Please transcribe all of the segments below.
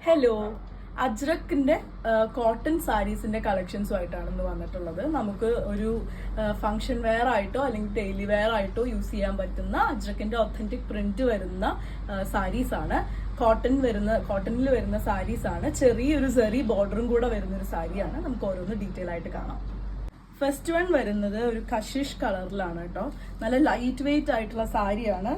Hello, അജ്രക്കിന്റെ cotton സാരീസിന്റെ കളക്ഷൻസുമായിട്ടാണ് ഇന്ന് വന്നിട്ടുള്ളത്. നമുക്ക് ഒരു ഫംഗ്ഷൻ വെയർ ആയിട്ടോ അല്ലെങ്കിൽ ഡെയിലി വെയർ ആയിട്ടോ യൂസ് ചെയ്യാൻ പറ്റുന്ന അജ്രക്കിന്റെ ഒത്തന്റിക് പ്രിന്റ് വരുന്ന സാരീസ് ആണ്. കോട്ടണിൽ വരുന്ന സാരീസ് ആണ്. ചെറിയൊരു സെറി ബോർഡറും കൂടെ വരുന്ന ഒരു സാരിയാണ്. നമുക്ക് ഓരോന്ന് ഡീറ്റെയിൽ ആയിട്ട് കാണാം. ഫസ്റ്റ് വൺ വരുന്നത് ഒരു കഷിഷ് കളറിലാണ് കേട്ടോ. നല്ല ലൈറ്റ് വെയിറ്റ് ആയിട്ടുള്ള സാരിയാണ്.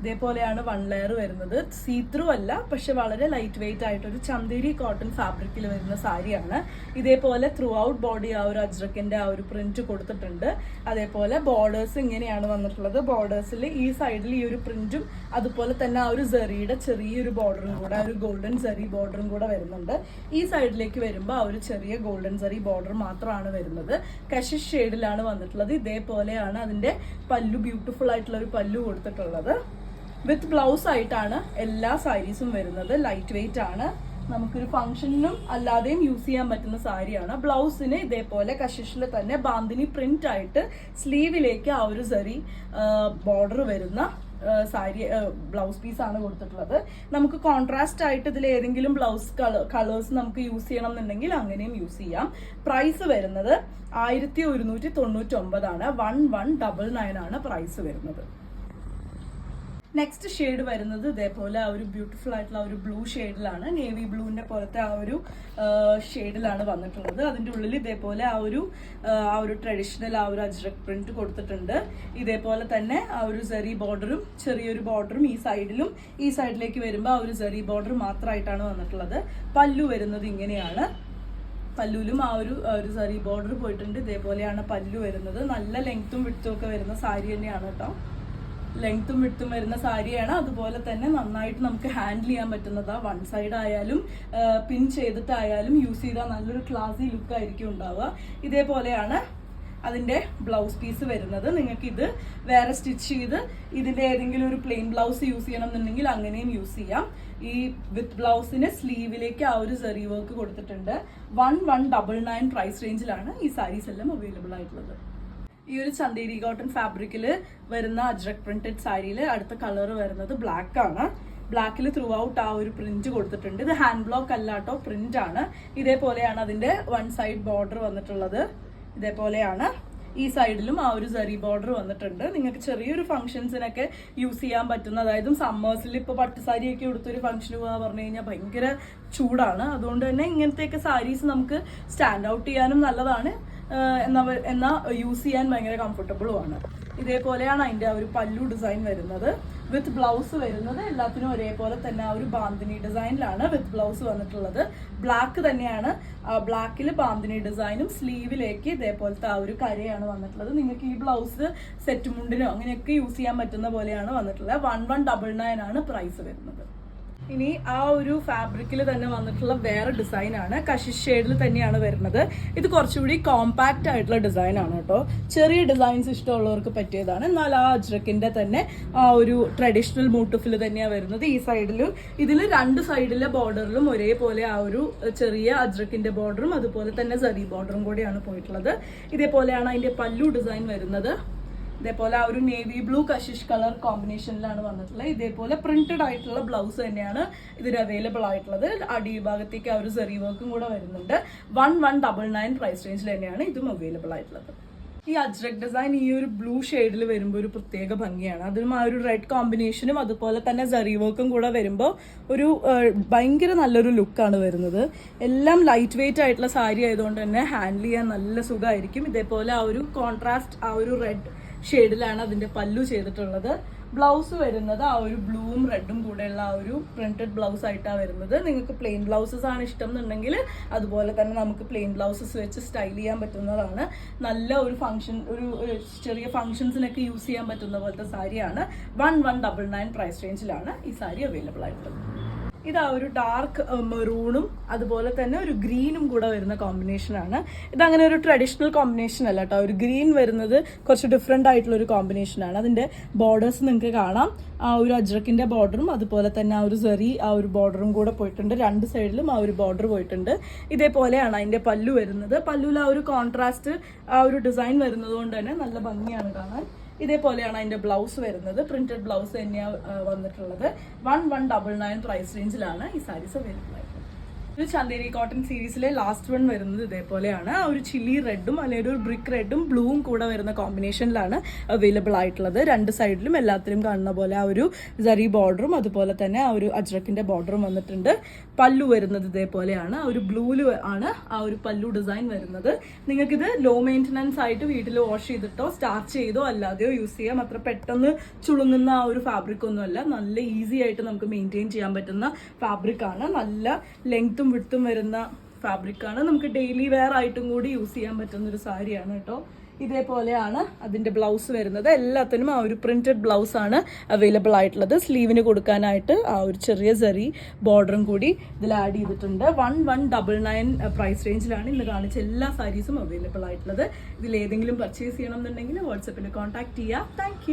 ഇതേപോലെയാണ് വൺ ലെയർ വരുന്നത്. സീത്രൂ അല്ല, പക്ഷെ വളരെ ലൈറ്റ് വെയിറ്റ് ആയിട്ട് ഒരു ചന്ദേരി കോട്ടൺ ഫാബ്രിക്കിൽ വരുന്ന സാരിയാണ്. ഇതേപോലെ ത്രൂ ഔട്ട് ബോഡി ആ ഒരു അജ്രക്കിന്റെ ആ ഒരു പ്രിന്റ് കൊടുത്തിട്ടുണ്ട്. അതേപോലെ ബോർഡേഴ്സ് ഇങ്ങനെയാണ് വന്നിട്ടുള്ളത്. ബോർഡേഴ്സിൽ ഈ സൈഡിൽ ഈ ഒരു പ്രിന്റും അതുപോലെ തന്നെ ആ ഒരു സെറിയുടെ ചെറിയൊരു ബോർഡറും കൂടെ, ആ ഒരു ഗോൾഡൻ സെറി ബോർഡറും കൂടെ വരുന്നുണ്ട്. ഈ സൈഡിലേക്ക് വരുമ്പോൾ ആ ഒരു ചെറിയ ഗോൾഡൻ സെറി ബോർഡർ മാത്രമാണ് വരുന്നത്. കഷിഷ് ഷെയ്ഡിലാണ് വന്നിട്ടുള്ളത്. ഇതേപോലെയാണ് അതിന്റെ പല്ലു, ബ്യൂട്ടിഫുൾ ആയിട്ടുള്ള ഒരു പല്ലു കൊടുത്തിട്ടുള്ളത്. വിത്ത് ബ്ലൗസ് ആയിട്ടാണ് എല്ലാ സാരീസും വരുന്നത്. ലൈറ്റ് വെയിറ്റ് ആണ്. നമുക്കൊരു ഫംഗ്ഷനിലും അല്ലാതെയും യൂസ് ചെയ്യാൻ പറ്റുന്ന സാരിയാണ്. ബ്ലൗസിന് ഇതേപോലെ കഷിഷിൽ തന്നെ ബാന്തിനി പ്രിന്റ് ആയിട്ട് സ്ലീവിലേക്ക് ആ ഒരു സെറി ബോർഡർ വരുന്ന സാരി ബ്ലൗസ് പീസ് ആണ് കൊടുത്തിട്ടുള്ളത്. നമുക്ക് കോൺട്രാസ്റ്റ് ആയിട്ട് ഇതിൽ ഏതെങ്കിലും ബ്ലൗസ് കളേഴ്സ് നമുക്ക് യൂസ് ചെയ്യണം എന്നുണ്ടെങ്കിൽ അങ്ങനെയും യൂസ് ചെയ്യാം. പ്രൈസ് വരുന്നത് 1199 ആണ്. 1199 ആണ് പ്രൈസ് വരുന്നത്. നെക്സ്റ്റ് ഷെയ്ഡ് വരുന്നത് ഇതേപോലെ ആ ഒരു ബ്യൂട്ടിഫുൾ ആയിട്ടുള്ള ഒരു ബ്ലൂ ഷെയ്ഡിലാണ്. നേവി ബ്ലൂവിന്റെ പോലത്തെ ആ ഒരു ഷെയ്ഡിലാണ് വന്നിട്ടുള്ളത്. അതിന്റെ ഉള്ളിൽ ഇതേപോലെ ആ ഒരു ട്രഡീഷണൽ ആ ഒരു അജ്രക് പ്രിന്റ് കൊടുത്തിട്ടുണ്ട്. ഇതേപോലെ തന്നെ ആ ഒരു സെറി ബോർഡറും ചെറിയൊരു ബോർഡറും ഈ സൈഡിലേക്ക് വരുമ്പോൾ ആ ഒരു സെറി ബോർഡർ മാത്രമായിട്ടാണ് വന്നിട്ടുള്ളത്. പല്ലു വരുന്നത് ഇങ്ങനെയാണ്. പല്ലുവിലും ആ ഒരു സെറി ബോർഡർ പോയിട്ടുണ്ട്. ഇതേപോലെയാണ് പല്ലു വരുന്നത്. നല്ല ലെങ്ത്തും വിഡ്ത്തും ഒക്കെ വരുന്ന സാരി തന്നെയാണ് കേട്ടോ. ലെങ്ത്തും വിഡ്ത്തും വരുന്ന സാരിയാണ്. അതുപോലെ തന്നെ നന്നായിട്ട് നമുക്ക് ഹാൻഡിൽ ചെയ്യാൻ പറ്റുന്നതാ. വൺ സൈഡ് ആയാലും പിൻ ചെയ്തിട്ടായാലും യൂസ് ചെയ്താൽ നല്ലൊരു ക്ലാസി ലുക്ക് ആയിരിക്കും ഉണ്ടാവുക. ഇതേപോലെയാണ് അതിന്റെ ബ്ലൗസ് പീസ് വരുന്നത്. നിങ്ങൾക്ക് ഇത് വേറെ സ്റ്റിച്ച് ചെയ്ത് ഇതിന്റെ ഏതെങ്കിലും ഒരു പ്ലെയിൻ ബ്ലൗസ് യൂസ് ചെയ്യണം എന്നുണ്ടെങ്കിൽ അങ്ങനെയും യൂസ് ചെയ്യാം. ഈ വിത്ത് ബ്ലൗസിന് സ്ലീവിലേക്ക് ആ ഒരു സെറി വർക്ക് കൊടുത്തിട്ടുണ്ട്. 1199 പ്രൈസ് റേഞ്ചിലാണ് ഈ സാരീസ് എല്ലാം അവൈലബിൾ ആയിട്ടുള്ളത്. ഈ ഒരു ചന്ദേരി കോട്ടൺ ഫാബ്രിക്കിൽ വരുന്ന അജ്രക് പ്രിന്റഡ് സാരിയിൽ അടുത്ത കളർ വരുന്നത് ബ്ലാക്ക് ആണ്. ബ്ലാക്കിൽ ത്രൂ ഔട്ട് ആ ഒരു പ്രിന്റ് കൊടുത്തിട്ടുണ്ട്. ഇത് ഹാൻഡ് ബ്ലോക്ക് അല്ലാട്ടോ, പ്രിന്റ് ആണ്. ഇതേപോലെയാണ് അതിന്റെ വൺ സൈഡ് ബോർഡർ വന്നിട്ടുള്ളത്. ഇതേപോലെയാണ് ഈ സൈഡിലും ആ ഒരു സെറി ബോർഡർ വന്നിട്ടുണ്ട്. നിങ്ങൾക്ക് ചെറിയൊരു ഫംഗ്ഷൻസിനൊക്കെ യൂസ് ചെയ്യാൻ പറ്റുന്ന, അതായത് സമ്മേഴ്സിൽ ഇപ്പോൾ പട്ടുസാരിയൊക്കെ എടുത്തൊരു ഫംഗ്ഷന് പോകാൻ പറഞ്ഞു കഴിഞ്ഞാൽ ഭയങ്കര ചൂടാണ്. അതുകൊണ്ട് തന്നെ ഇങ്ങനത്തെയൊക്കെ സാരീസ് നമുക്ക് സ്റ്റാൻഡ് ഔട്ട് ചെയ്യാനും നല്ലതാണ്. എന്നാൽ യൂസ് ചെയ്യാൻ ഭയങ്കര കംഫർട്ടബിളും ആണ്. ഇതേപോലെയാണ് അതിന്റെ ആ ഒരു പല്ലു ഡിസൈൻ വരുന്നത്. വിത്ത് ബ്ലൗസ് വരുന്നത് എല്ലാത്തിനും ഒരേപോലെ തന്നെ ആ ഒരു ബാന്തിനി ഡിസൈനിലാണ് വിത്ത് ബ്ലൗസ് വന്നിട്ടുള്ളത്. ബ്ലാക്ക് തന്നെയാണ്. ബ്ലാക്കിൽ ബാന്തിനി ഡിസൈനും സ്ലീവിലേക്ക് ഇതേപോലത്തെ ആ ഒരു കരയാണ് വന്നിട്ടുള്ളത്. നിങ്ങൾക്ക് ഈ ബ്ലൗസ് സെറ്റ് മുണ്ടിനോ അങ്ങനെയൊക്കെ യൂസ് ചെയ്യാൻ പറ്റുന്ന പോലെയാണ് വന്നിട്ടുള്ളത്. 1199 ആണ് പ്രൈസ് വരുന്നത്. ഇനി ആ ഒരു ഫാബ്രിക്കിൽ തന്നെ വന്നിട്ടുള്ള വേറെ ഡിസൈൻ ആണ്. കഷിഷ് ഷെയ്ഡിൽ തന്നെയാണ് വരുന്നത്. ഇത് കുറച്ചുകൂടി കോമ്പാക്റ്റ് ആയിട്ടുള്ള ഡിസൈൻ ആണ് കേട്ടോ. ചെറിയ ഡിസൈൻസ് ഇഷ്ടമുള്ളവർക്ക് പറ്റിയതാണ്. എന്നാൽ ആ അജ്രക്കിന്റെ തന്നെ ആ ഒരു ട്രഡീഷണൽ മോട്ടീഫിൽ തന്നെയാണ് വരുന്നത്. ഈ സൈഡിലും ഇതിൽ രണ്ട് സൈഡിലെ ബോർഡറിലും ഒരേപോലെ ആ ഒരു ചെറിയ അജ്രക്കിന്റെ ബോർഡറും അതുപോലെ തന്നെ സെറി ബോർഡറും കൂടിയാണ് പോയിട്ടുള്ളത്. ഇതേപോലെയാണ് അതിന്റെ പല്ലു ഡിസൈൻ വരുന്നത്. ഇതേപോലെ ആ ഒരു നേവി ബ്ലൂ കഷിഷ് കളർ കോമ്പിനേഷനിലാണ് വന്നിട്ടുള്ളത്. ഇതേപോലെ പ്രിന്റഡ് ആയിട്ടുള്ള ബ്ലൗസ് തന്നെയാണ് ഇതിൽ അവൈലബിൾ ആയിട്ടുള്ളത്. അടിഭാഗത്തേക്ക് ആ ഒരു സെറി വർക്കും കൂടെ വരുന്നുണ്ട്. 1199 പ്രൈസ് റേഞ്ചിൽ തന്നെയാണ് ഇതും അവൈലബിൾ ആയിട്ടുള്ളത്. ഈ അജ്രക് ഡിസൈൻ ഈ ഒരു ബ്ലൂ ഷെയ്ഡിൽ വരുമ്പോൾ ഒരു പ്രത്യേക ഭംഗിയാണ്. അതിനും ആ ഒരു റെഡ് കോമ്പിനേഷനും അതുപോലെ തന്നെ സെറി വർക്കും കൂടെ വരുമ്പോൾ ഒരു ഭയങ്കര നല്ലൊരു ലുക്കാണ് വരുന്നത്. എല്ലാം ലൈറ്റ് വെയിറ്റ് ആയിട്ടുള്ള സാരി ആയതുകൊണ്ട് തന്നെ ഹാൻഡിൽ ചെയ്യാൻ നല്ല സുഖമായിരിക്കും. ഇതേപോലെ ആ ഒരു കോൺട്രാസ്റ്റ് ആ ഒരു റെഡ് ഷെയ്ഡിലാണ് അതിന്റെ പല്ലു ചെയ്തിട്ടുള്ളത്. ബ്ലൗസ് വരുന്നത് ആ ഒരു ബ്ലൂവും റെഡും കൂടെയുള്ള ആ ഒരു പ്രിന്റഡ് ബ്ലൗസ് ആയിട്ടാണ് വരുന്നത്. നിങ്ങൾക്ക് പ്ലെയിൻ ബ്ലൗസസ് ആണ് ഇഷ്ടം എന്നുണ്ടെങ്കിൽ അതുപോലെ തന്നെ നമുക്ക് പ്ലെയിൻ ബ്ലൗസസ് വെച്ച് സ്റ്റൈൽ ചെയ്യാൻ പറ്റുന്നതാണ്. നല്ല ഒരു ഫംഗ്ഷൻ, ഒരു ചെറിയ ഫംഗ്ഷൻസിനൊക്കെ യൂസ് ചെയ്യാൻ പറ്റുന്ന പോലത്തെ സാരിയാണ്. 1199 പ്രൈസ് റേഞ്ചിലാണ് ഈ സാരി അവൈലബിൾ ആയിട്ടുള്ളത്. ഇതാ ഒരു ഡാർക്ക് മെറൂണും അതുപോലെ തന്നെ ഒരു ഗ്രീനും കൂടെ വരുന്ന കോമ്പിനേഷനാണ്. ഇതങ്ങനെ ഒരു ട്രഡീഷണൽ കോമ്പിനേഷൻ അല്ല കേട്ടോ. ഒരു ഗ്രീൻ വരുന്നത് കുറച്ച് ഡിഫറെൻ്റ് ആയിട്ടുള്ള ഒരു കോമ്പിനേഷനാണ്. അതിൻ്റെ ബോർഡേഴ്സ് നിങ്ങൾക്ക് കാണാം. ആ ഒരു അജ്രക്കിൻ്റെ ബോർഡറും അതുപോലെ തന്നെ ആ ഒരു സെറി ആ ഒരു ബോർഡറും കൂടെ പോയിട്ടുണ്ട്. രണ്ട് സൈഡിലും ആ ഒരു ബോർഡർ പോയിട്ടുണ്ട്. ഇതേപോലെയാണ് അതിൻ്റെ പല്ലു വരുന്നത്. പല്ലുവിൽ ആ ഒരു കോൺട്രാസ്റ്റ് ആ ഒരു ഡിസൈൻ വരുന്നത് കൊണ്ട് തന്നെ നല്ല ഭംഗിയാണ് കാണാൻ. ഇതേപോലെയാണ് അതിന്റെ ബ്ലൗസ് വരുന്നത്. പ്രിന്റഡ് ബ്ലൗസ് തന്നെയാണ് വന്നിട്ടുള്ളത്. 1199 പ്രൈസ് റേഞ്ചിലാണ് ഈ സാരീസ് അവൈലബിൾ ആയിട്ടുള്ളത്. ഒരു ചന്ദേരി കോട്ടൺ സീരീസിലെ ലാസ്റ്റ് വൺ വരുന്നത് ഇതേപോലെയാണ്. ആ ഒരു ചില്ലി റെഡും അല്ലെങ്കിൽ ഒരു ബ്രിക്ക് റെഡും ബ്ലൂവും കൂടെ വരുന്ന കോമ്പിനേഷനിലാണ് അവൈലബിൾ ആയിട്ടുള്ളത്. രണ്ട് സൈഡിലും എല്ലാത്തിലും കാണുന്ന പോലെ ആ ഒരു സരി ബോർഡറും അതുപോലെ തന്നെ ആ ഒരു അജ്രക്കിന്റെ ബോർഡറും വന്നിട്ടുണ്ട്. പല്ലു വരുന്നത് ഇതേപോലെയാണ്. ആ ഒരു ബ്ലൂവിൽ ആണ് ആ ഒരു പല്ലു ഡിസൈൻ വരുന്നത്. നിങ്ങൾക്കിത് ലോ മെയിൻ്റനൻസ് ആയിട്ട് വീട്ടിൽ വാഷ് ചെയ്തിട്ടോ സ്റ്റാർച്ച് ചെയ്തോ അല്ലാതെയോ യൂസ് ചെയ്യാം. അത്ര പെട്ടെന്ന് ചുളുങ്ങുന്ന ആ ഒരു ഫാബ്രിക് ഒന്നുമല്ല. നല്ല ഈസി ആയിട്ട് നമുക്ക് മെയിൻറ്റെയിൻ ചെയ്യാൻ പറ്റുന്ന ഫാബ്രിക് ആണ്. നല്ല ലെങ്ത്തും വിഡ്ത്തും വരുന്ന ഫാബ്രിക് ആണ്. നമുക്ക് ഡെയിലി വെയർ ആയിട്ടും കൂടി യൂസ് ചെയ്യാൻ പറ്റുന്ന ഒരു സാരിയാണ് കേട്ടോ. ഇതേപോലെയാണ് അതിന്റെ ബ്ലൗസ് വരുന്നത്. എല്ലാത്തിനും ആ ഒരു പ്രിന്റഡ് ബ്ലൗസ് ആണ് അവൈലബിൾ ആയിട്ടുള്ളത്. സ്ലീവിന് കൊടുക്കാനായിട്ട് ആ ഒരു ചെറിയ സരി ബോർഡറും കൂടി ഇതിൽ ആഡ് ചെയ്തിട്ടുണ്ട്. 1199 പ്രൈസ് റേഞ്ചിലാണ് ഇന്ന് കാണിച്ച എല്ലാ സാരീസും അവൈലബിൾ ആയിട്ടുള്ളത്. ഇതിൽ ഏതെങ്കിലും പർച്ചേസ് ചെയ്യണം എന്നുണ്ടെങ്കിൽ വാട്സപ്പിൽ കോൺടാക്ട് ചെയ്യുക. താങ്ക്